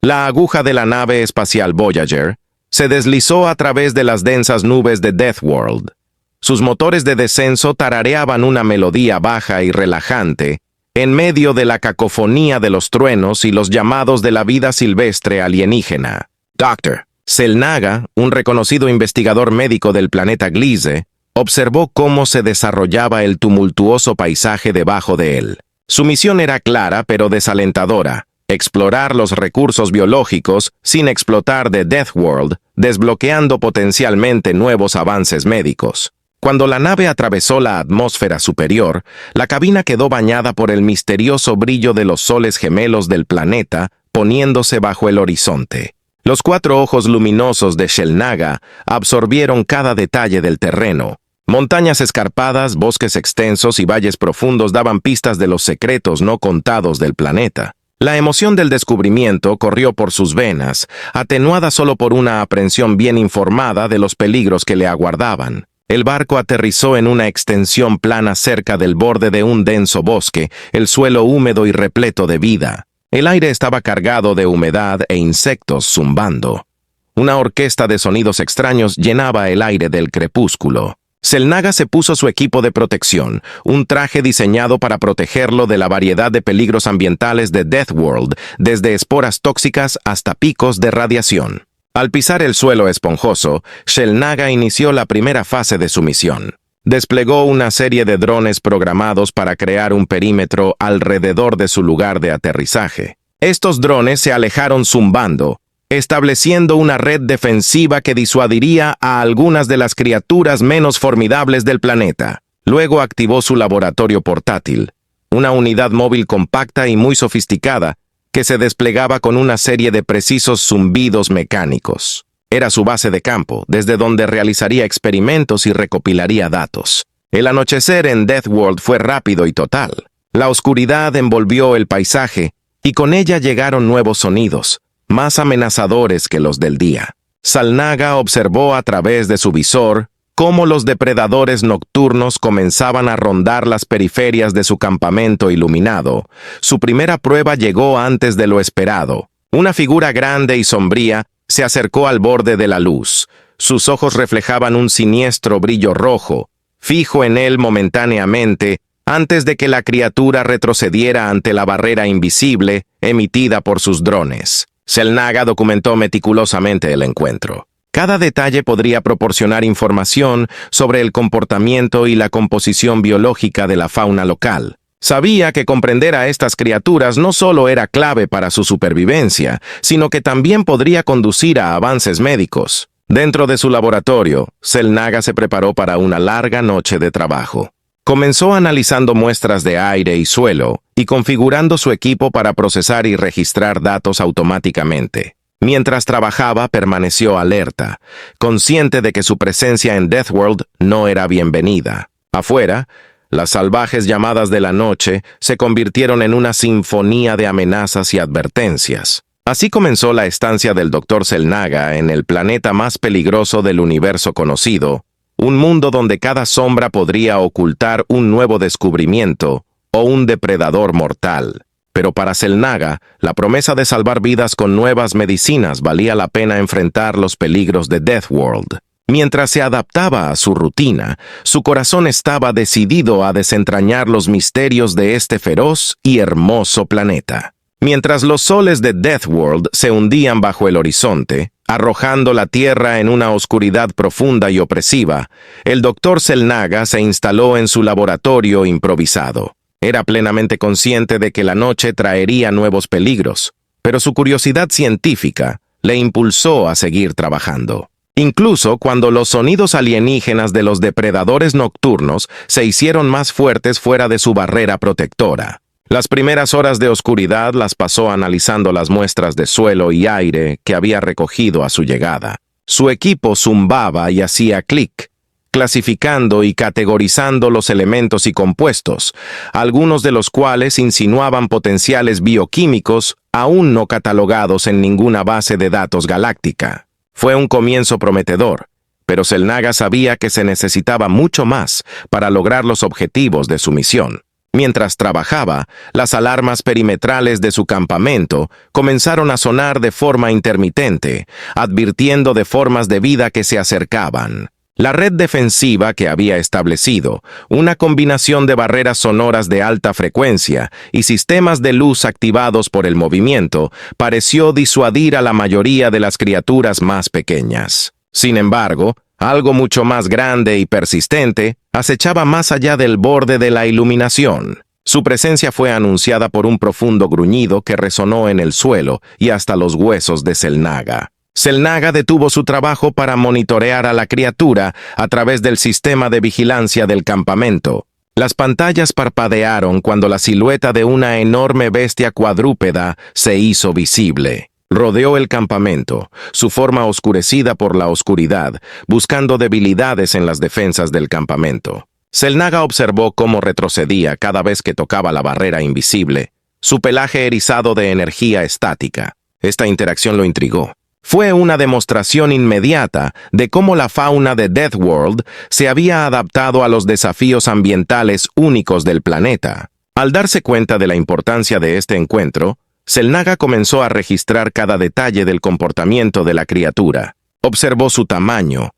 La aguja de la nave espacial Voyager se deslizó a través de las densas nubes de Deathworld. Sus motores de descenso tarareaban una melodía baja y relajante en medio de la cacofonía de los truenos y los llamados de la vida silvestre alienígena. Dr. Xel'Naga, un reconocido investigador médico del planeta Gliese, observó cómo se desarrollaba el tumultuoso paisaje debajo de él. Su misión era clara pero desalentadora: explorar los recursos biológicos sin explotar de Deathworld, desbloqueando potencialmente nuevos avances médicos. Cuando la nave atravesó la atmósfera superior, la cabina quedó bañada por el misterioso brillo de los soles gemelos del planeta, poniéndose bajo el horizonte. Los 4 ojos luminosos de Xel'Naga absorbieron cada detalle del terreno. Montañas escarpadas, bosques extensos y valles profundos daban pistas de los secretos no contados del planeta. La emoción del descubrimiento corrió por sus venas, atenuada solo por una aprehensión bien informada de los peligros que le aguardaban. El barco aterrizó en una extensión plana cerca del borde de un denso bosque, el suelo húmedo y repleto de vida. El aire estaba cargado de humedad e insectos zumbando. Una orquesta de sonidos extraños llenaba el aire del crepúsculo. Xel'Naga se puso su equipo de protección, un traje diseñado para protegerlo de la variedad de peligros ambientales de Deathworld, desde esporas tóxicas hasta picos de radiación. Al pisar el suelo esponjoso, Xel'Naga inició la primera fase de su misión. Desplegó una serie de drones programados para crear un perímetro alrededor de su lugar de aterrizaje. Estos drones se alejaron zumbando, estableciendo una red defensiva que disuadiría a algunas de las criaturas menos formidables del planeta. Luego activó su laboratorio portátil, una unidad móvil compacta y muy sofisticada que se desplegaba con una serie de precisos zumbidos mecánicos. Era su base de campo, desde donde realizaría experimentos y recopilaría datos. El anochecer en Deathworld fue rápido y total. La oscuridad envolvió el paisaje, y con ella llegaron nuevos sonidos, más amenazadores que los del día. Xel'Naga observó a través de su visor cómo los depredadores nocturnos comenzaban a rondar las periferias de su campamento iluminado. Su primera prueba llegó antes de lo esperado. Una figura grande y sombría se acercó al borde de la luz. Sus ojos reflejaban un siniestro brillo rojo, fijo en él momentáneamente, antes de que la criatura retrocediera ante la barrera invisible emitida por sus drones. Xel'Naga documentó meticulosamente el encuentro. Cada detalle podría proporcionar información sobre el comportamiento y la composición biológica de la fauna local. Sabía que comprender a estas criaturas no solo era clave para su supervivencia, sino que también podría conducir a avances médicos. Dentro de su laboratorio, Xel'Naga se preparó para una larga noche de trabajo. Comenzó analizando muestras de aire y suelo y configurando su equipo para procesar y registrar datos automáticamente. Mientras trabajaba, permaneció alerta, consciente de que su presencia en Deathworld no era bienvenida. Afuera, las salvajes llamadas de la noche se convirtieron en una sinfonía de amenazas y advertencias. Así comenzó la estancia del Dr. Xel'Naga en el planeta más peligroso del universo conocido, un mundo donde cada sombra podría ocultar un nuevo descubrimiento o un depredador mortal. Pero para Xel'Naga, la promesa de salvar vidas con nuevas medicinas valía la pena enfrentar los peligros de Deathworld. Mientras se adaptaba a su rutina, su corazón estaba decidido a desentrañar los misterios de este feroz y hermoso planeta. Mientras los soles de Deathworld se hundían bajo el horizonte, arrojando la Tierra en una oscuridad profunda y opresiva, el Dr. Xel'Naga se instaló en su laboratorio improvisado. Era plenamente consciente de que la noche traería nuevos peligros, pero su curiosidad científica le impulsó a seguir trabajando. Incluso cuando los sonidos alienígenas de los depredadores nocturnos se hicieron más fuertes fuera de su barrera protectora. Las primeras horas de oscuridad las pasó analizando las muestras de suelo y aire que había recogido a su llegada. Su equipo zumbaba y hacía clic, clasificando y categorizando los elementos y compuestos, algunos de los cuales insinuaban potenciales bioquímicos aún no catalogados en ninguna base de datos galáctica. Fue un comienzo prometedor, pero Xel'Naga sabía que se necesitaba mucho más para lograr los objetivos de su misión. Mientras trabajaba, las alarmas perimetrales de su campamento comenzaron a sonar de forma intermitente, advirtiendo de formas de vida que se acercaban. La red defensiva que había establecido, una combinación de barreras sonoras de alta frecuencia y sistemas de luz activados por el movimiento, pareció disuadir a la mayoría de las criaturas más pequeñas. Sin embargo, algo mucho más grande y persistente acechaba más allá del borde de la iluminación. Su presencia fue anunciada por un profundo gruñido que resonó en el suelo y hasta los huesos de Xel'Naga. Xel'Naga detuvo su trabajo para monitorear a la criatura a través del sistema de vigilancia del campamento. Las pantallas parpadearon cuando la silueta de una enorme bestia cuadrúpeda se hizo visible. Rodeó el campamento, su forma oscurecida por la oscuridad, buscando debilidades en las defensas del campamento. Xel'Naga observó cómo retrocedía cada vez que tocaba la barrera invisible, su pelaje erizado de energía estática. Esta interacción lo intrigó. Fue una demostración inmediata de cómo la fauna de Deathworld se había adaptado a los desafíos ambientales únicos del planeta. Al darse cuenta de la importancia de este encuentro, Xel'Naga comenzó a registrar cada detalle del comportamiento de la criatura. Observó su tamaño,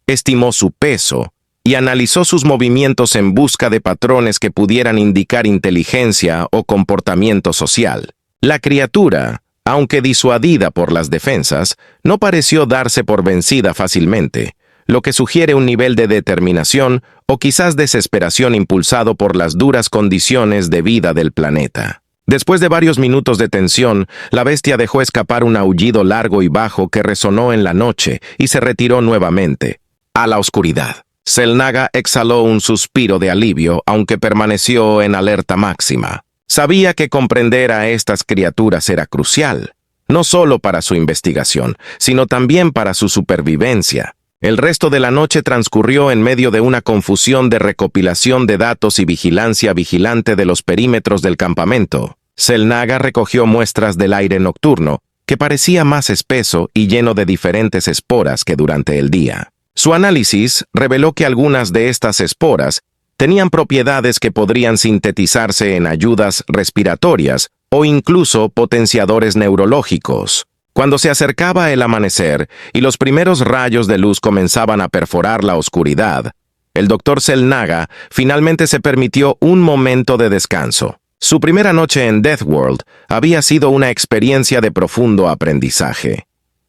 estimó su peso y analizó sus movimientos en busca de patrones que pudieran indicar inteligencia o comportamiento social. La criatura, aunque disuadida por las defensas, no pareció darse por vencida fácilmente, lo que sugiere un nivel de determinación o quizás desesperación impulsado por las duras condiciones de vida del planeta. Después de varios minutos de tensión, la bestia dejó escapar un aullido largo y bajo que resonó en la noche y se retiró nuevamente, a la oscuridad. Xel'Naga exhaló un suspiro de alivio, aunque permaneció en alerta máxima. Sabía que comprender a estas criaturas era crucial, no solo para su investigación, sino también para su supervivencia. El resto de la noche transcurrió en medio de una confusión de recopilación de datos y vigilancia vigilante de los perímetros del campamento. Xel'Naga recogió muestras del aire nocturno, que parecía más espeso y lleno de diferentes esporas que durante el día. Su análisis reveló que algunas de estas esporas tenían propiedades que podrían sintetizarse en ayudas respiratorias o incluso potenciadores neurológicos. Cuando se acercaba el amanecer y los primeros rayos de luz comenzaban a perforar la oscuridad, el Dr. Xel'Naga finalmente se permitió un momento de descanso. Su primera noche en Deathworld había sido una experiencia de profundo aprendizaje,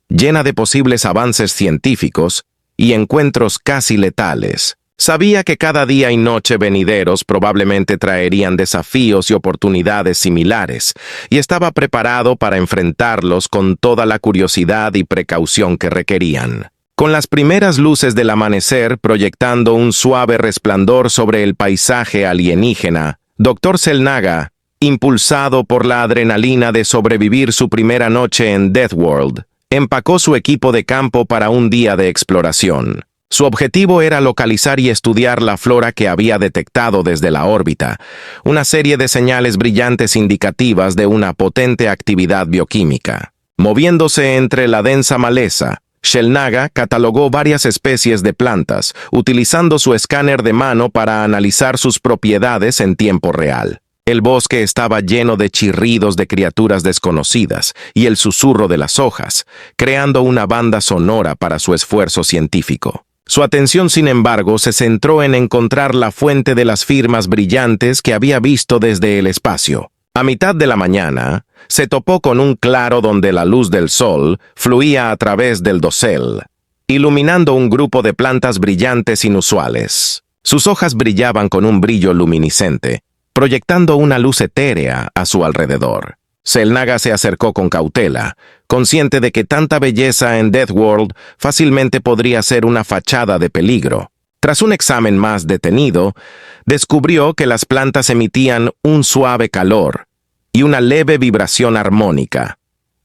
llena de posibles avances científicos y encuentros casi letales. Sabía que cada día y noche venideros probablemente traerían desafíos y oportunidades similares, y estaba preparado para enfrentarlos con toda la curiosidad y precaución que requerían. Con las primeras luces del amanecer proyectando un suave resplandor sobre el paisaje alienígena, Dr. Xel'Naga, impulsado por la adrenalina de sobrevivir su primera noche en Deathworld, empacó su equipo de campo para un día de exploración. Su objetivo era localizar y estudiar la flora que había detectado desde la órbita, una serie de señales brillantes indicativas de una potente actividad bioquímica. Moviéndose entre la densa maleza, Xel'Naga catalogó varias especies de plantas, utilizando su escáner de mano para analizar sus propiedades en tiempo real. El bosque estaba lleno de chirridos de criaturas desconocidas y el susurro de las hojas, creando una banda sonora para su esfuerzo científico. Su atención, sin embargo, se centró en encontrar la fuente de las firmas brillantes que había visto desde el espacio. A mitad de la mañana, se topó con un claro donde la luz del sol fluía a través del dosel, iluminando un grupo de plantas brillantes inusuales. Sus hojas brillaban con un brillo luminiscente, proyectando una luz etérea a su alrededor. Xel'Naga se acercó con cautela, consciente de que tanta belleza en Deathworld fácilmente podría ser una fachada de peligro. Tras un examen más detenido, descubrió que las plantas emitían un suave calor y una leve vibración armónica,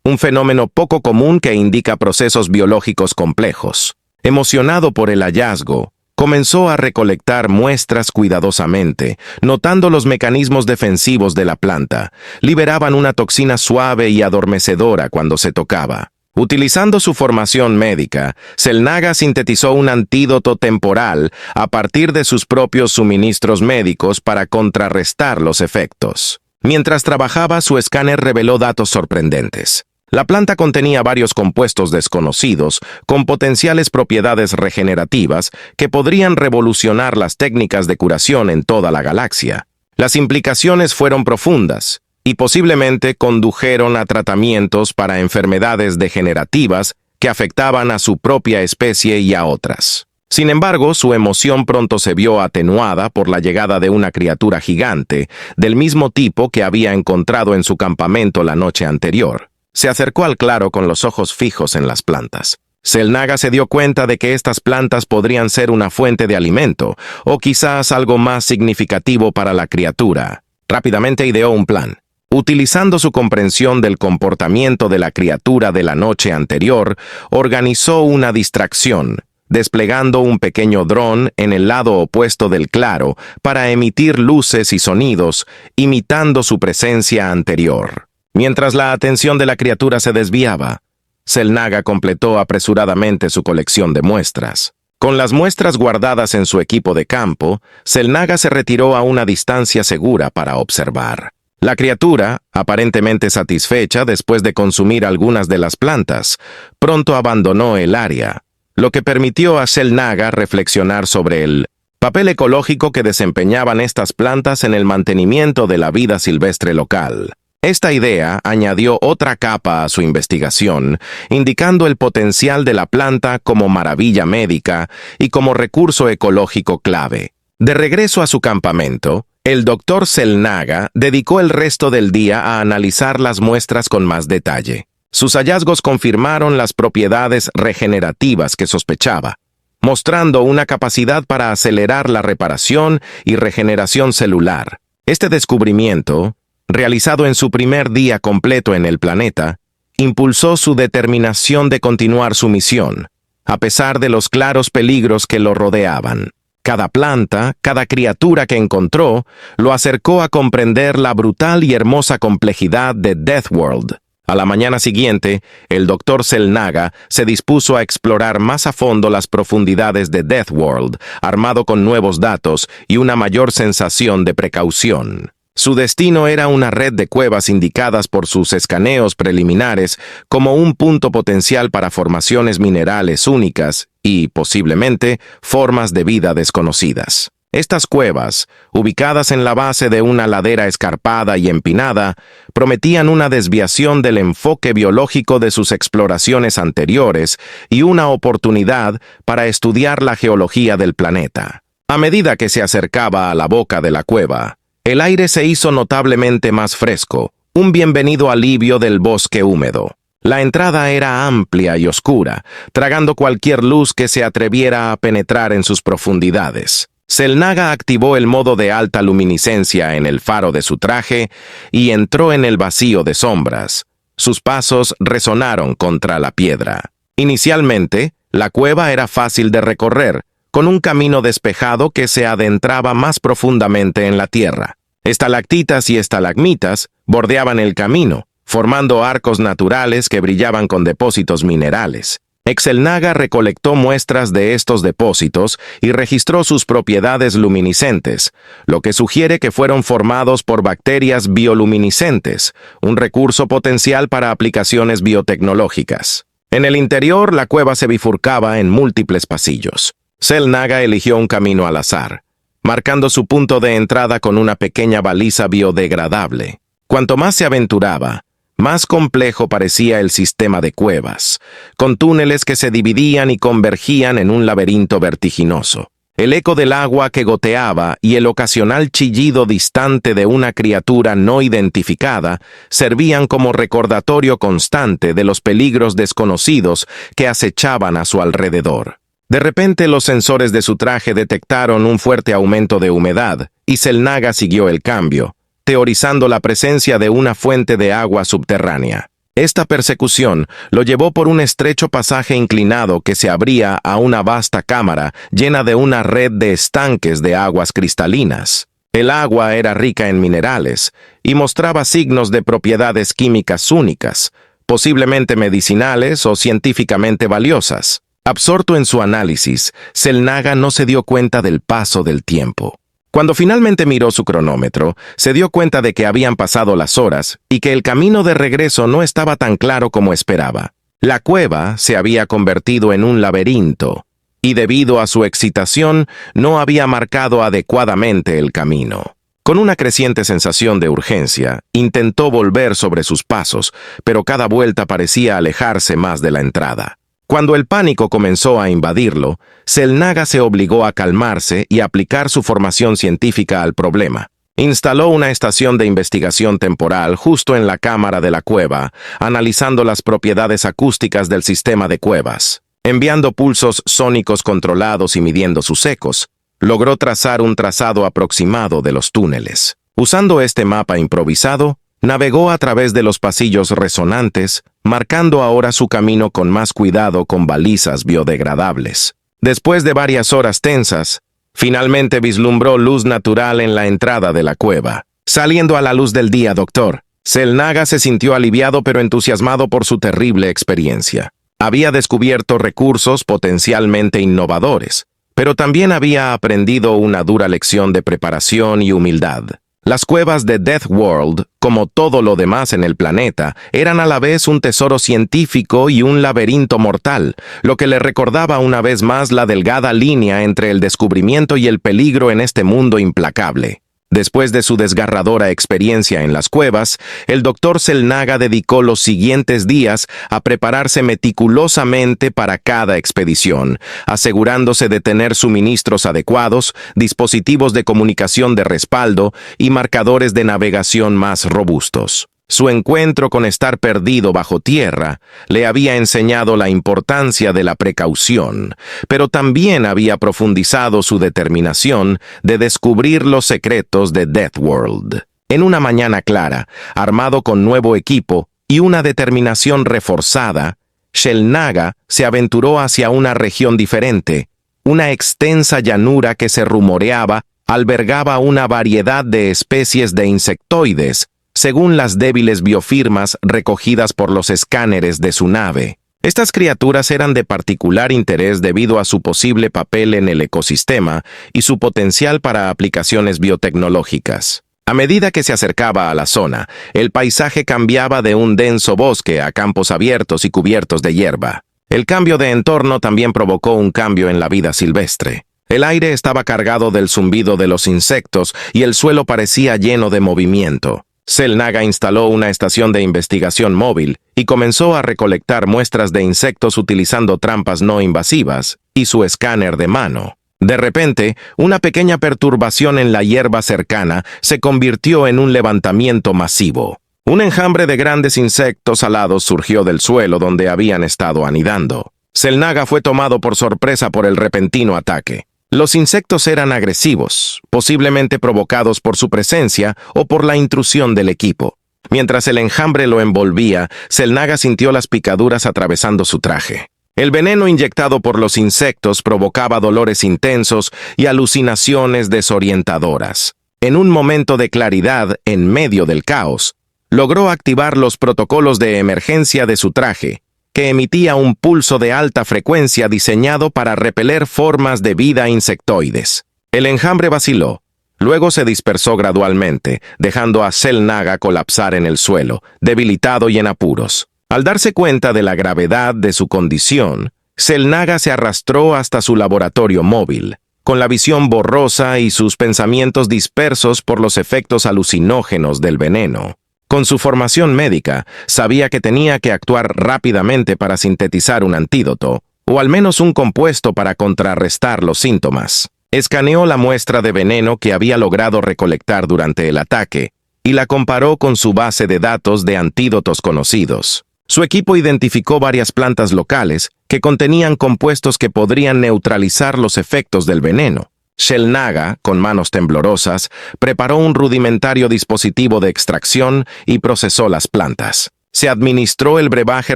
un fenómeno poco común que indica procesos biológicos complejos. Emocionado por el hallazgo, comenzó a recolectar muestras cuidadosamente, notando los mecanismos defensivos de la planta. Liberaban una toxina suave y adormecedora cuando se tocaba. Utilizando su formación médica, Xel'Naga sintetizó un antídoto temporal a partir de sus propios suministros médicos para contrarrestar los efectos. Mientras trabajaba, su escáner reveló datos sorprendentes. La planta contenía varios compuestos desconocidos con potenciales propiedades regenerativas que podrían revolucionar las técnicas de curación en toda la galaxia. Las implicaciones fueron profundas y posiblemente condujeron a tratamientos para enfermedades degenerativas que afectaban a su propia especie y a otras. Sin embargo, su emoción pronto se vio atenuada por la llegada de una criatura gigante, del mismo tipo que había encontrado en su campamento la noche anterior. Se acercó al claro con los ojos fijos en las plantas. Xel'Naga se dio cuenta de que estas plantas podrían ser una fuente de alimento, o quizás algo más significativo para la criatura. Rápidamente ideó un plan. Utilizando su comprensión del comportamiento de la criatura de la noche anterior, organizó una distracción, desplegando un pequeño dron en el lado opuesto del claro para emitir luces y sonidos, imitando su presencia anterior. Mientras la atención de la criatura se desviaba, Xel'Naga completó apresuradamente su colección de muestras. Con las muestras guardadas en su equipo de campo, Xel'Naga se retiró a una distancia segura para observar. La criatura, aparentemente satisfecha después de consumir algunas de las plantas, pronto abandonó el área, lo que permitió a Xel'Naga reflexionar sobre el papel ecológico que desempeñaban estas plantas en el mantenimiento de la vida silvestre local. Esta idea añadió otra capa a su investigación, indicando el potencial de la planta como maravilla médica y como recurso ecológico clave. De regreso a su campamento, el Dr. Xel'Naga dedicó el resto del día a analizar las muestras con más detalle. Sus hallazgos confirmaron las propiedades regenerativas que sospechaba, mostrando una capacidad para acelerar la reparación y regeneración celular. Este descubrimiento, realizado en su primer día completo en el planeta, impulsó su determinación de continuar su misión, a pesar de los claros peligros que lo rodeaban. Cada planta, cada criatura que encontró, lo acercó a comprender la brutal y hermosa complejidad de Deathworld. A la mañana siguiente, el Dr. Xel'Naga se dispuso a explorar más a fondo las profundidades de Deathworld, armado con nuevos datos y una mayor sensación de precaución. Su destino era una red de cuevas indicadas por sus escaneos preliminares como un punto potencial para formaciones minerales únicas y, posiblemente, formas de vida desconocidas. Estas cuevas, ubicadas en la base de una ladera escarpada y empinada, prometían una desviación del enfoque biológico de sus exploraciones anteriores y una oportunidad para estudiar la geología del planeta. A medida que se acercaba a la boca de la cueva, el aire se hizo notablemente más fresco, un bienvenido alivio del bosque húmedo. La entrada era amplia y oscura, tragando cualquier luz que se atreviera a penetrar en sus profundidades. Xel'Naga activó el modo de alta luminiscencia en el faro de su traje y entró en el vacío de sombras. Sus pasos resonaron contra la piedra. Inicialmente, la cueva era fácil de recorrer, con un camino despejado que se adentraba más profundamente en la tierra. Estalactitas y estalagmitas bordeaban el camino, formando arcos naturales que brillaban con depósitos minerales. Xel'Naga recolectó muestras de estos depósitos y registró sus propiedades luminiscentes, lo que sugiere que fueron formados por bacterias bioluminiscentes, un recurso potencial para aplicaciones biotecnológicas. En el interior, la cueva se bifurcaba en múltiples pasillos. Xel'Naga eligió un camino al azar, marcando su punto de entrada con una pequeña baliza biodegradable. Cuanto más se aventuraba, más complejo parecía el sistema de cuevas, con túneles que se dividían y convergían en un laberinto vertiginoso. El eco del agua que goteaba y el ocasional chillido distante de una criatura no identificada servían como recordatorio constante de los peligros desconocidos que acechaban a su alrededor. De repente, los sensores de su traje detectaron un fuerte aumento de humedad, y Xel'Naga siguió el cambio, teorizando la presencia de una fuente de agua subterránea. Esta persecución lo llevó por un estrecho pasaje inclinado que se abría a una vasta cámara llena de una red de estanques de aguas cristalinas. El agua era rica en minerales y mostraba signos de propiedades químicas únicas, posiblemente medicinales o científicamente valiosas. Absorto en su análisis, Xel'Naga no se dio cuenta del paso del tiempo. Cuando finalmente miró su cronómetro, se dio cuenta de que habían pasado las horas y que el camino de regreso no estaba tan claro como esperaba. La cueva se había convertido en un laberinto, y debido a su excitación no había marcado adecuadamente el camino. Con una creciente sensación de urgencia, intentó volver sobre sus pasos, pero cada vuelta parecía alejarse más de la entrada. Cuando el pánico comenzó a invadirlo, Xel'Naga se obligó a calmarse y aplicar su formación científica al problema. Instaló una estación de investigación temporal justo en la cámara de la cueva, analizando las propiedades acústicas del sistema de cuevas. Enviando pulsos sónicos controlados y midiendo sus ecos, logró trazar un trazado aproximado de los túneles. Usando este mapa improvisado, navegó a través de los pasillos resonantes, marcando ahora su camino con más cuidado con balizas biodegradables. Después de varias horas tensas, finalmente vislumbró luz natural en la entrada de la cueva. Saliendo a la luz del día, doctor. Xel'Naga se sintió aliviado pero entusiasmado por su terrible experiencia. Había descubierto recursos potencialmente innovadores, pero también había aprendido una dura lección de preparación y humildad. Las cuevas de Death World, como todo lo demás en el planeta, eran a la vez un tesoro científico y un laberinto mortal, lo que le recordaba una vez más la delgada línea entre el descubrimiento y el peligro en este mundo implacable. Después de su desgarradora experiencia en las cuevas, el Dr. Xel'Naga dedicó los siguientes días a prepararse meticulosamente para cada expedición, asegurándose de tener suministros adecuados, dispositivos de comunicación de respaldo y marcadores de navegación más robustos. Su encuentro con estar perdido bajo tierra le había enseñado la importancia de la precaución, pero también había profundizado su determinación de descubrir los secretos de Death World. En una mañana clara, armado con nuevo equipo y una determinación reforzada, Xel'Naga se aventuró hacia una región diferente. Una extensa llanura que se rumoreaba albergaba una variedad de especies de insectoides, según las débiles biofirmas recogidas por los escáneres de su nave. Estas criaturas eran de particular interés debido a su posible papel en el ecosistema y su potencial para aplicaciones biotecnológicas. A medida que se acercaba a la zona, el paisaje cambiaba de un denso bosque a campos abiertos y cubiertos de hierba. El cambio de entorno también provocó un cambio en la vida silvestre. El aire estaba cargado del zumbido de los insectos y el suelo parecía lleno de movimiento. Xel'Naga instaló una estación de investigación móvil y comenzó a recolectar muestras de insectos utilizando trampas no invasivas y su escáner de mano. De repente, una pequeña perturbación en la hierba cercana se convirtió en un levantamiento masivo. Un enjambre de grandes insectos alados surgió del suelo donde habían estado anidando. Xel'Naga fue tomado por sorpresa por el repentino ataque. Los insectos eran agresivos, posiblemente provocados por su presencia o por la intrusión del equipo. Mientras el enjambre lo envolvía, Xel'Naga sintió las picaduras atravesando su traje. El veneno inyectado por los insectos provocaba dolores intensos y alucinaciones desorientadoras. En un momento de claridad en medio del caos, logró activar los protocolos de emergencia de su traje, que emitía un pulso de alta frecuencia diseñado para repeler formas de vida insectoides. El enjambre vaciló, luego se dispersó gradualmente, dejando a Xel'Naga colapsar en el suelo, debilitado y en apuros. Al darse cuenta de la gravedad de su condición, Xel'Naga se arrastró hasta su laboratorio móvil, con la visión borrosa y sus pensamientos dispersos por los efectos alucinógenos del veneno. Con su formación médica, sabía que tenía que actuar rápidamente para sintetizar un antídoto, o al menos un compuesto para contrarrestar los síntomas. Escaneó la muestra de veneno que había logrado recolectar durante el ataque, y la comparó con su base de datos de antídotos conocidos. Su equipo identificó varias plantas locales que contenían compuestos que podrían neutralizar los efectos del veneno. Xel'Naga, con manos temblorosas, preparó un rudimentario dispositivo de extracción y procesó las plantas. Se administró el brebaje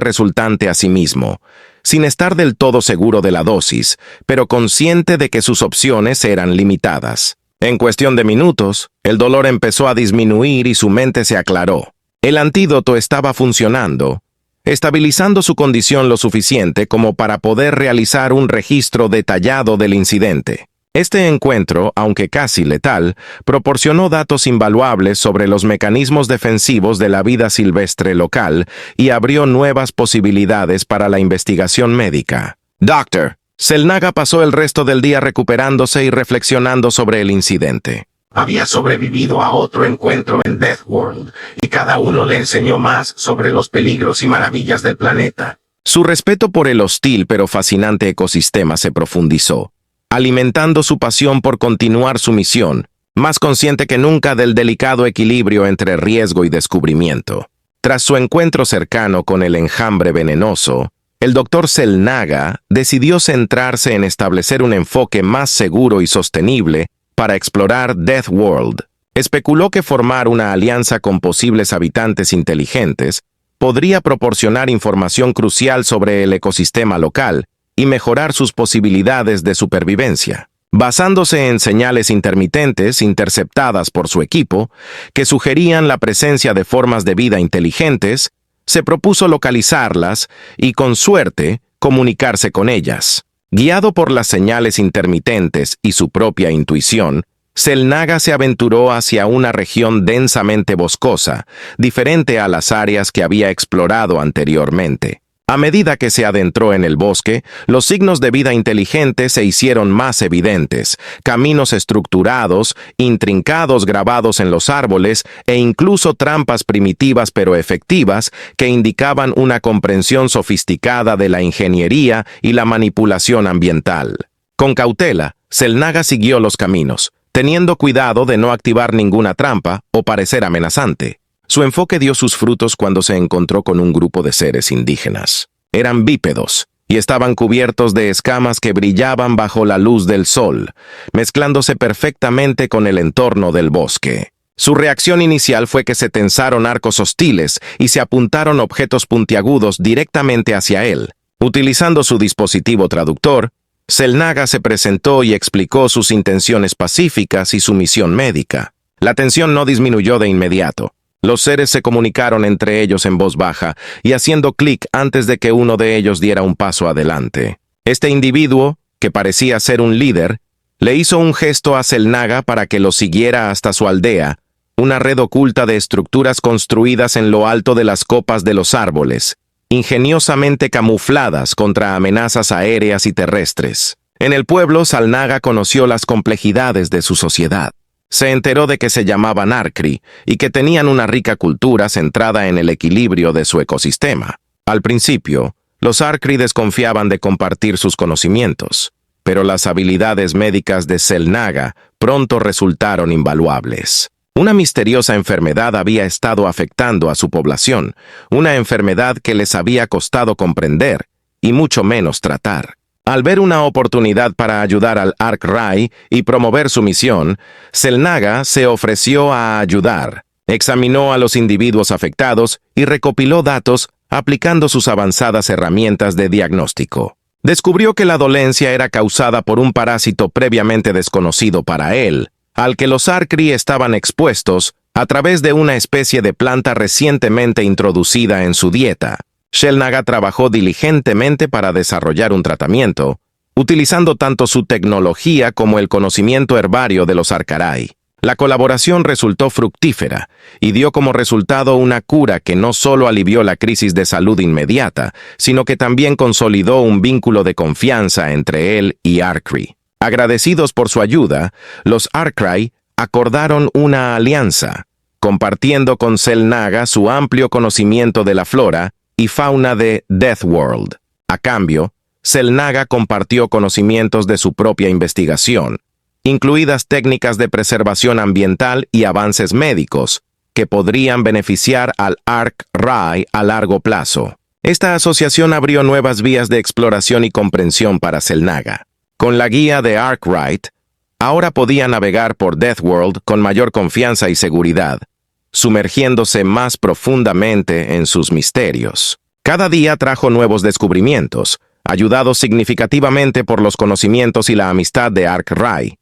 resultante a sí mismo, sin estar del todo seguro de la dosis, pero consciente de que sus opciones eran limitadas. En cuestión de minutos, el dolor empezó a disminuir y su mente se aclaró. El antídoto estaba funcionando, estabilizando su condición lo suficiente como para poder realizar un registro detallado del incidente. Este encuentro, aunque casi letal, proporcionó datos invaluables sobre los mecanismos defensivos de la vida silvestre local y abrió nuevas posibilidades para la investigación médica. Doctor, Xel'Naga pasó el resto del día recuperándose y reflexionando sobre el incidente. Había sobrevivido a otro encuentro en Deathworld, y cada uno le enseñó más sobre los peligros y maravillas del planeta. Su respeto por el hostil pero fascinante ecosistema se profundizó, alimentando su pasión por continuar su misión, más consciente que nunca del delicado equilibrio entre riesgo y descubrimiento. Tras su encuentro cercano con el enjambre venenoso, el Dr. Xel'Naga decidió centrarse en establecer un enfoque más seguro y sostenible para explorar Deathworld. Especuló que formar una alianza con posibles habitantes inteligentes podría proporcionar información crucial sobre el ecosistema local y mejorar sus posibilidades de supervivencia. Basándose en señales intermitentes interceptadas por su equipo, que sugerían la presencia de formas de vida inteligentes, se propuso localizarlas y, con suerte, comunicarse con ellas. Guiado por las señales intermitentes y su propia intuición, Xel'Naga se aventuró hacia una región densamente boscosa, diferente a las áreas que había explorado anteriormente. A medida que se adentró en el bosque, los signos de vida inteligente se hicieron más evidentes: caminos estructurados, intrincados grabados en los árboles e incluso trampas primitivas pero efectivas que indicaban una comprensión sofisticada de la ingeniería y la manipulación ambiental. Con cautela, Xel'Naga siguió los caminos, teniendo cuidado de no activar ninguna trampa o parecer amenazante. Su enfoque dio sus frutos cuando se encontró con un grupo de seres indígenas. Eran bípedos y estaban cubiertos de escamas que brillaban bajo la luz del sol, mezclándose perfectamente con el entorno del bosque. Su reacción inicial fue que se tensaron arcos hostiles y se apuntaron objetos puntiagudos directamente hacia él. Utilizando su dispositivo traductor, Xel'Naga se presentó y explicó sus intenciones pacíficas y su misión médica. La tensión no disminuyó de inmediato. Los seres se comunicaron entre ellos en voz baja y haciendo clic antes de que uno de ellos diera un paso adelante. Este individuo, que parecía ser un líder, le hizo un gesto a Xel'Naga para que lo siguiera hasta su aldea, una red oculta de estructuras construidas en lo alto de las copas de los árboles, ingeniosamente camufladas contra amenazas aéreas y terrestres. En el pueblo, Xel'Naga conoció las complejidades de su sociedad. Se enteró de que se llamaban Arkri y que tenían una rica cultura centrada en el equilibrio de su ecosistema. Al principio, los Arkri desconfiaban de compartir sus conocimientos, pero las habilidades médicas de Xel'Naga pronto resultaron invaluables. Una misteriosa enfermedad había estado afectando a su población, una enfermedad que les había costado comprender y mucho menos tratar. Al ver una oportunidad para ayudar al Ark-Rai y promover su misión, Xel'Naga se ofreció a ayudar. Examinó a los individuos afectados y recopiló datos aplicando sus avanzadas herramientas de diagnóstico. Descubrió que la dolencia era causada por un parásito previamente desconocido para él, al que los Arkri estaban expuestos a través de una especie de planta recientemente introducida en su dieta. Xel'Naga trabajó diligentemente para desarrollar un tratamiento, utilizando tanto su tecnología como el conocimiento herbario de los Arcarai. La colaboración resultó fructífera y dio como resultado una cura que no solo alivió la crisis de salud inmediata, sino que también consolidó un vínculo de confianza entre él y Arkri. Agradecidos por su ayuda, los Arcarai acordaron una alianza, compartiendo con Xel'Naga su amplio conocimiento de la flora y fauna de Deathworld. A cambio, Xel'Naga compartió conocimientos de su propia investigación, incluidas técnicas de preservación ambiental y avances médicos, que podrían beneficiar al Ark-Rai a largo plazo. Esta asociación abrió nuevas vías de exploración y comprensión para Xel'Naga. Con la guía de Arkwright, ahora podía navegar por Deathworld con mayor confianza y seguridad, sumergiéndose más profundamente en sus misterios. Cada día trajo nuevos descubrimientos, ayudados significativamente por los conocimientos y la amistad de Ark-Rai,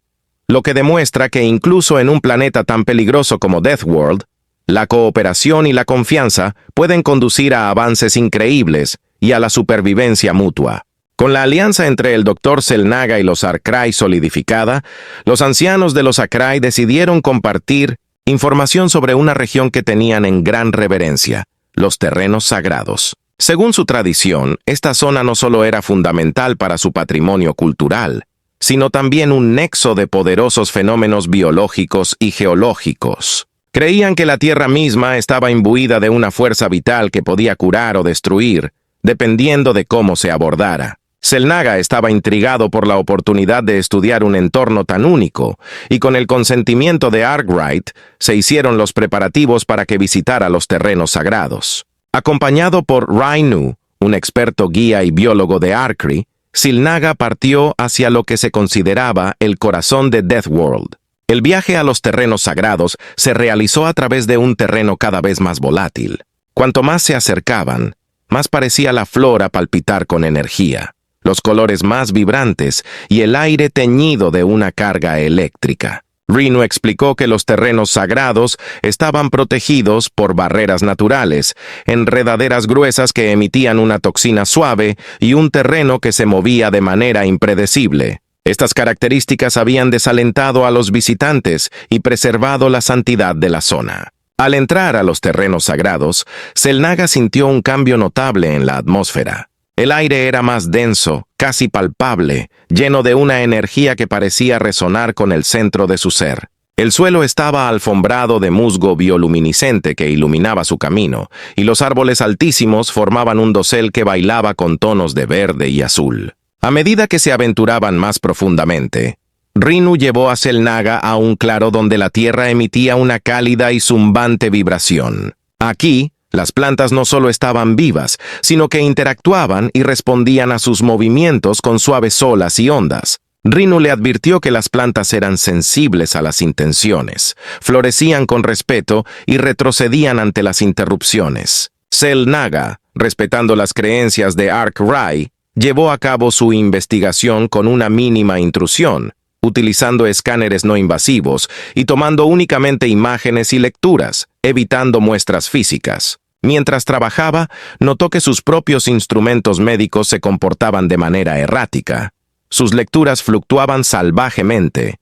lo que demuestra que incluso en un planeta tan peligroso como Deathworld, La cooperación y la confianza pueden conducir a avances increíbles y a la supervivencia mutua. Con la alianza entre el Dr. Xel'Naga y los Arcrai solidificada, los ancianos de los Arcrai decidieron compartir información sobre una región que tenían en gran reverencia, los terrenos sagrados. Según su tradición, esta zona no solo era fundamental para su patrimonio cultural, sino también un nexo de poderosos fenómenos biológicos y geológicos. Creían que la Tierra misma estaba imbuida de una fuerza vital que podía curar o destruir, dependiendo de cómo se abordara. Xel'Naga estaba intrigado por la oportunidad de estudiar un entorno tan único, y con el consentimiento de Arkwright, se hicieron los preparativos para que visitara los terrenos sagrados. Acompañado por Rainu, un experto guía y biólogo de Arcry, Xel'Naga partió hacia lo que se consideraba el corazón de Deathworld. El viaje a los terrenos sagrados se realizó a través de un terreno cada vez más volátil. Cuanto más se acercaban, más parecía la flora palpitar con energía, los colores más vibrantes y el aire teñido de una carga eléctrica. Rainu explicó que los terrenos sagrados estaban protegidos por barreras naturales, enredaderas gruesas que emitían una toxina suave y un terreno que se movía de manera impredecible. Estas características habían desalentado a los visitantes y preservado la santidad de la zona. Al entrar a los terrenos sagrados, Xel'Naga sintió un cambio notable en la atmósfera. El aire era más denso, casi palpable, lleno de una energía que parecía resonar con el centro de su ser. El suelo estaba alfombrado de musgo bioluminiscente que iluminaba su camino, y los árboles altísimos formaban un dosel que bailaba con tonos de verde y azul. A medida que se aventuraban más profundamente, Rainu llevó a Xel'Naga a un claro donde la tierra emitía una cálida y zumbante vibración. Aquí, las plantas no solo estaban vivas, sino que interactuaban y respondían a sus movimientos con suaves olas y ondas. Rainu le advirtió que las plantas eran sensibles a las intenciones, florecían con respeto y retrocedían ante las interrupciones. Xel'Naga, respetando las creencias de Arkwright, llevó a cabo su investigación con una mínima intrusión, utilizando escáneres no invasivos y tomando únicamente imágenes y lecturas, evitando muestras físicas. Mientras trabajaba, notó que sus propios instrumentos médicos se comportaban de manera errática. Sus lecturas fluctuaban salvajemente,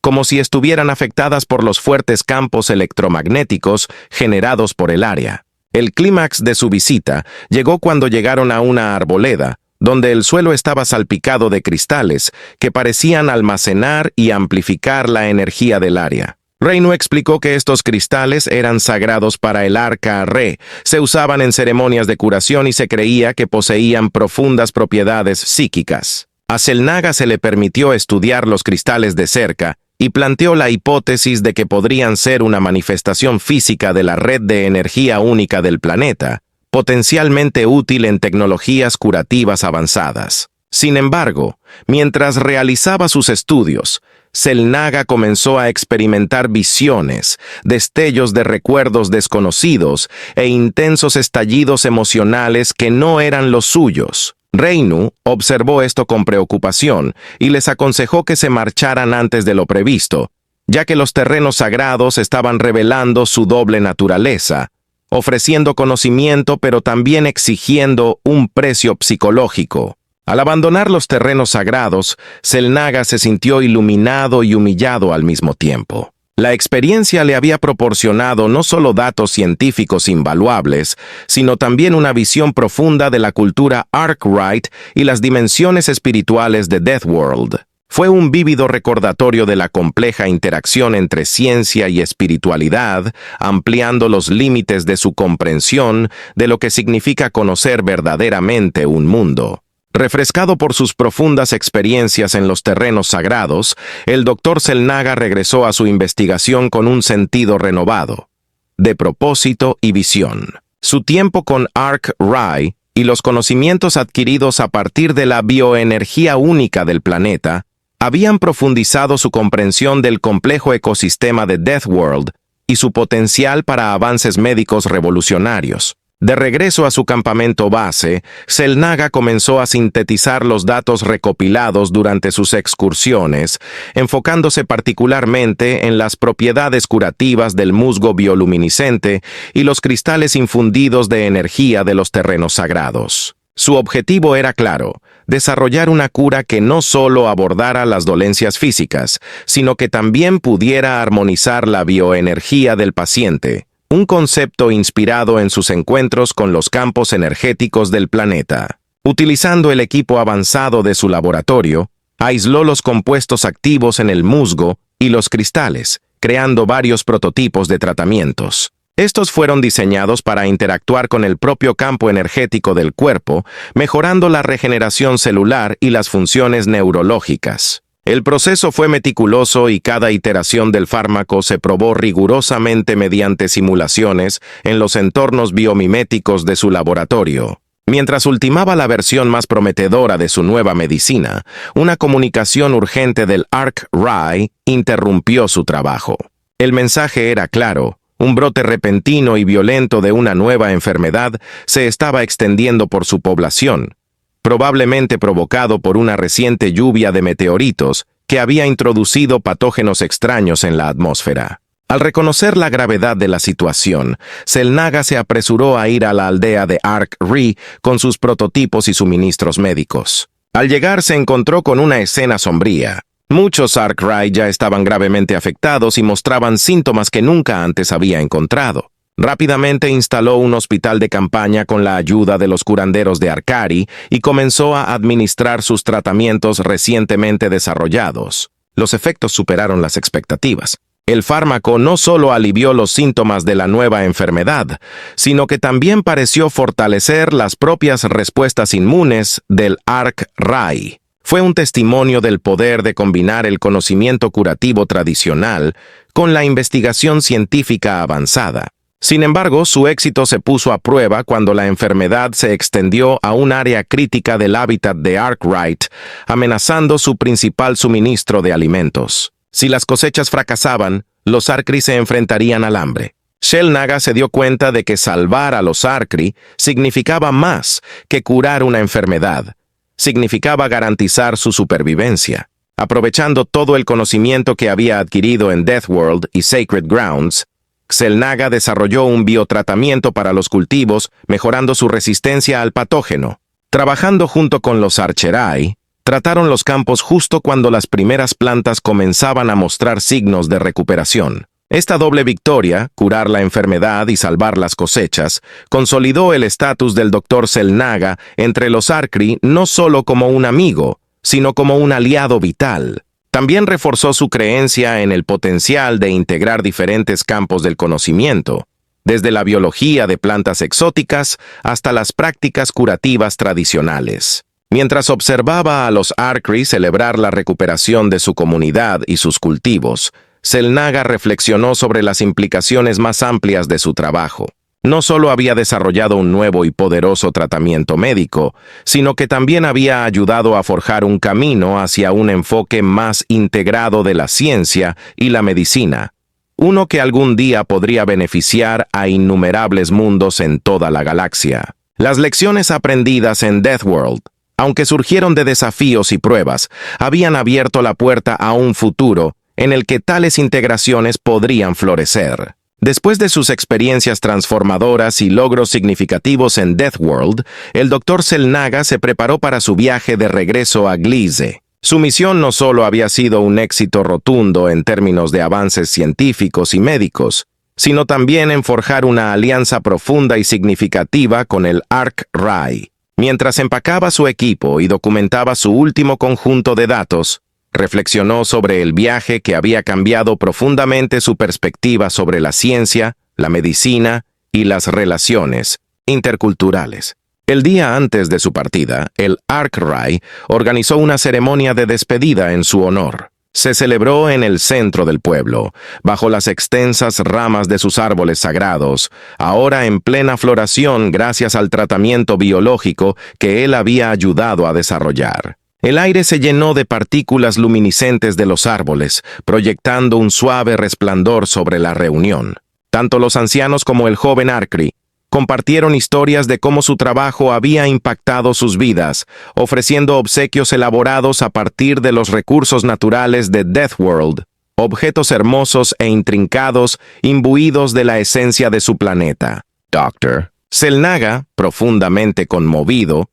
como si estuvieran afectadas por los fuertes campos electromagnéticos generados por el área. El clímax de su visita llegó cuando llegaron a una arboleda, donde el suelo estaba salpicado de cristales que parecían almacenar y amplificar la energía del área. Rainu explicó que estos cristales eran sagrados para el Arca-Re, se usaban en ceremonias de curación y se creía que poseían profundas propiedades psíquicas. A Xel'Naga se le permitió estudiar los cristales de cerca y planteó la hipótesis de que podrían ser una manifestación física de la red de energía única del planeta, potencialmente útil en tecnologías curativas avanzadas. Sin embargo, mientras realizaba sus estudios, Xel'Naga comenzó a experimentar visiones, destellos de recuerdos desconocidos e intensos estallidos emocionales que no eran los suyos. Rainu observó esto con preocupación y les aconsejó que se marcharan antes de lo previsto, ya que los terrenos sagrados estaban revelando su doble naturaleza, ofreciendo conocimiento pero también exigiendo un precio psicológico. Al abandonar los terrenos sagrados, Xel'Naga se sintió iluminado y humillado al mismo tiempo. La experiencia le había proporcionado no solo datos científicos invaluables, sino también una visión profunda de la cultura Arkwright y las dimensiones espirituales de Deathworld. Fue un vívido recordatorio de la compleja interacción entre ciencia y espiritualidad, ampliando los límites de su comprensión de lo que significa conocer verdaderamente un mundo. Refrescado por sus profundas experiencias en los terrenos sagrados, el Dr. Xel'Naga regresó a su investigación con un sentido renovado, de propósito y visión. Su tiempo con Arkwright y los conocimientos adquiridos a partir de la bioenergía única del planeta habían profundizado su comprensión del complejo ecosistema de Deathworld y su potencial para avances médicos revolucionarios. De regreso a su campamento base, Xel'Naga comenzó a sintetizar los datos recopilados durante sus excursiones, enfocándose particularmente en las propiedades curativas del musgo bioluminiscente y los cristales infundidos de energía de los terrenos sagrados. Su objetivo era claro: desarrollar una cura que no solo abordara las dolencias físicas, sino que también pudiera armonizar la bioenergía del paciente, un concepto inspirado en sus encuentros con los campos energéticos del planeta. Utilizando el equipo avanzado de su laboratorio, aisló los compuestos activos en el musgo y los cristales, creando varios prototipos de tratamientos. Estos fueron diseñados para interactuar con el propio campo energético del cuerpo, mejorando la regeneración celular y las funciones neurológicas. El proceso fue meticuloso y cada iteración del fármaco se probó rigurosamente mediante simulaciones en los entornos biomiméticos de su laboratorio. Mientras ultimaba la versión más prometedora de su nueva medicina, una comunicación urgente del Ark-Rai interrumpió su trabajo. El mensaje era claro: un brote repentino y violento de una nueva enfermedad se estaba extendiendo por su población, probablemente provocado por una reciente lluvia de meteoritos que había introducido patógenos extraños en la atmósfera. Al reconocer la gravedad de la situación, Xel'Naga se apresuró a ir a la aldea de Ark-Ri con sus prototipos y suministros médicos. Al llegar se encontró con una escena sombría. Muchos Ark-Rai ya estaban gravemente afectados y mostraban síntomas que nunca antes había encontrado. Rápidamente instaló un hospital de campaña con la ayuda de los curanderos de Arkari y comenzó a administrar sus tratamientos recientemente desarrollados. Los efectos superaron las expectativas. El fármaco no solo alivió los síntomas de la nueva enfermedad, sino que también pareció fortalecer las propias respuestas inmunes del Ark-Rai. Fue un testimonio del poder de combinar el conocimiento curativo tradicional con la investigación científica avanzada. Sin embargo, su éxito se puso a prueba cuando la enfermedad se extendió a un área crítica del hábitat de Arkwright, amenazando su principal suministro de alimentos. Si las cosechas fracasaban, los Arkri se enfrentarían al hambre. Xel'Naga se dio cuenta de que salvar a los Arkri significaba más que curar una enfermedad. Significaba garantizar su supervivencia. Aprovechando todo el conocimiento que había adquirido en Deathworld y Sacred Grounds, Xel'Naga desarrolló un biotratamiento para los cultivos, mejorando su resistencia al patógeno. Trabajando junto con los Archerai, trataron los campos justo cuando las primeras plantas comenzaban a mostrar signos de recuperación. Esta doble victoria, curar la enfermedad y salvar las cosechas, consolidó el estatus del Dr. Xel'Naga entre los Arkri no solo como un amigo, sino como un aliado vital. También reforzó su creencia en el potencial de integrar diferentes campos del conocimiento, desde la biología de plantas exóticas hasta las prácticas curativas tradicionales. Mientras observaba a los Arkri celebrar la recuperación de su comunidad y sus cultivos, Xel'Naga reflexionó sobre las implicaciones más amplias de su trabajo. No solo había desarrollado un nuevo y poderoso tratamiento médico, sino que también había ayudado a forjar un camino hacia un enfoque más integrado de la ciencia y la medicina, uno que algún día podría beneficiar a innumerables mundos en toda la galaxia. Las lecciones aprendidas en Deathworld, aunque surgieron de desafíos y pruebas, habían abierto la puerta a un futuro en el que tales integraciones podrían florecer. Después de sus experiencias transformadoras y logros significativos en Deathworld, el Dr. Xel'Naga se preparó para su viaje de regreso a Gliese. Su misión no solo había sido un éxito rotundo en términos de avances científicos y médicos, sino también en forjar una alianza profunda y significativa con el Ark-Rai. Mientras empacaba su equipo y documentaba su último conjunto de datos, reflexionó sobre el viaje que había cambiado profundamente su perspectiva sobre la ciencia, la medicina y las relaciones interculturales. El día antes de su partida, el Ark-Rai organizó una ceremonia de despedida en su honor. Se celebró en el centro del pueblo, bajo las extensas ramas de sus árboles sagrados, ahora en plena floración gracias al tratamiento biológico que él había ayudado a desarrollar. El aire se llenó de partículas luminiscentes de los árboles, proyectando un suave resplandor sobre la reunión. Tanto los ancianos como el joven Arkri Compartieron historias de cómo su trabajo había impactado sus vidas, ofreciendo obsequios elaborados a partir de los recursos naturales de Deathworld, objetos hermosos e intrincados imbuidos de la esencia de su planeta. Dr. Xel'Naga, profundamente conmovido,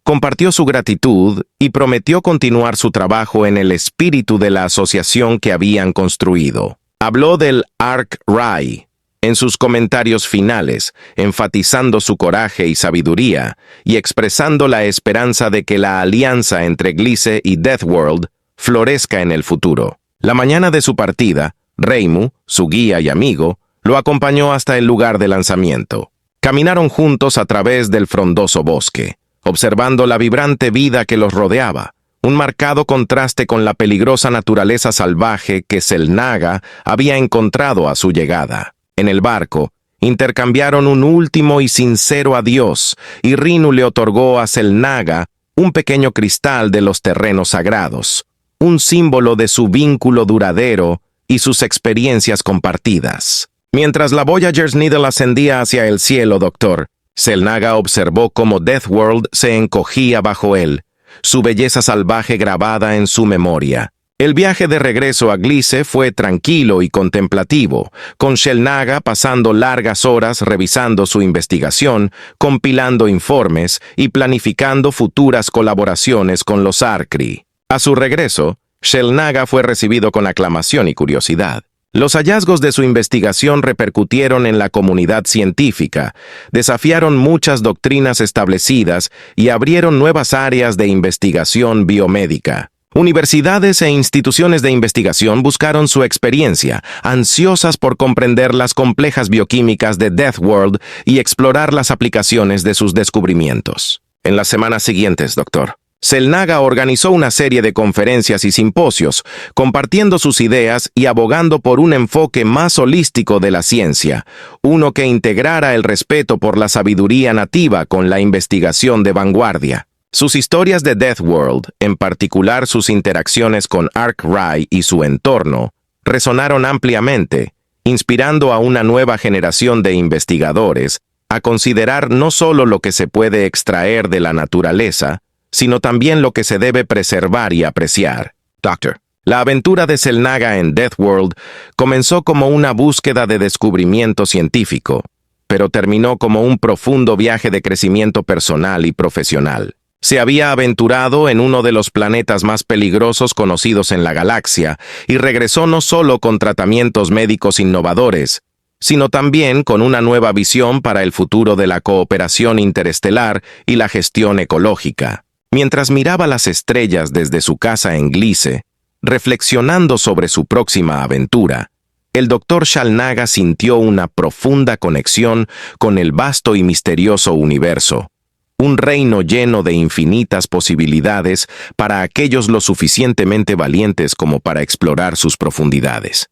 compartió su gratitud y prometió continuar su trabajo en el espíritu de la asociación que habían construido. Habló del Ark-Rai en sus comentarios finales, enfatizando su coraje y sabiduría y expresando la esperanza de que la alianza entre Gliese y Deathworld florezca en el futuro. La mañana de su partida, Reimu, su guía y amigo, lo acompañó hasta el lugar de lanzamiento. Caminaron juntos a través del frondoso bosque, observando la vibrante vida que los rodeaba, un marcado contraste con la peligrosa naturaleza salvaje que Xel'Naga había encontrado a su llegada. En el barco, intercambiaron un último y sincero adiós, y Rinu le otorgó a Xel'Naga un pequeño cristal de los terrenos sagrados, un símbolo de su vínculo duradero y sus experiencias compartidas. Mientras la Voyager's Needle ascendía hacia el cielo, Doctor, Xel'Naga observó cómo Deathworld se encogía bajo él, su belleza salvaje grabada en su memoria. El viaje de regreso a Gliese fue tranquilo y contemplativo, con Xel'Naga pasando largas horas revisando su investigación, compilando informes y planificando futuras colaboraciones con los Arcri. A su regreso, Xel'Naga fue recibido con aclamación y curiosidad. Los hallazgos de su investigación repercutieron en la comunidad científica, desafiaron muchas doctrinas establecidas y abrieron nuevas áreas de investigación biomédica. Universidades e instituciones de investigación buscaron su experiencia, ansiosas por comprender las complejas bioquímicas de Deathworld y explorar las aplicaciones de sus descubrimientos. En las semanas siguientes, Doctor, Xel'Naga organizó una serie de conferencias y simposios, compartiendo sus ideas y abogando por un enfoque más holístico de la ciencia, uno que integrara el respeto por la sabiduría nativa con la investigación de vanguardia. Sus historias de Deathworld, en particular sus interacciones con Ark-Rai y su entorno, resonaron ampliamente, inspirando a una nueva generación de investigadores a considerar no solo lo que se puede extraer de la naturaleza, sino también lo que se debe preservar y apreciar. Doctor, la aventura de Xel'Naga en Deathworld comenzó como una búsqueda de descubrimiento científico, pero terminó como un profundo viaje de crecimiento personal y profesional. Se había aventurado en uno de los planetas más peligrosos conocidos en la galaxia y regresó no solo con tratamientos médicos innovadores, sino también con una nueva visión para el futuro de la cooperación interestelar y la gestión ecológica. Mientras miraba las estrellas desde su casa en Gliese, reflexionando sobre su próxima aventura, el Dr. Xel'Naga sintió una profunda conexión con el vasto y misterioso universo, un reino lleno de infinitas posibilidades para aquellos lo suficientemente valientes como para explorar sus profundidades.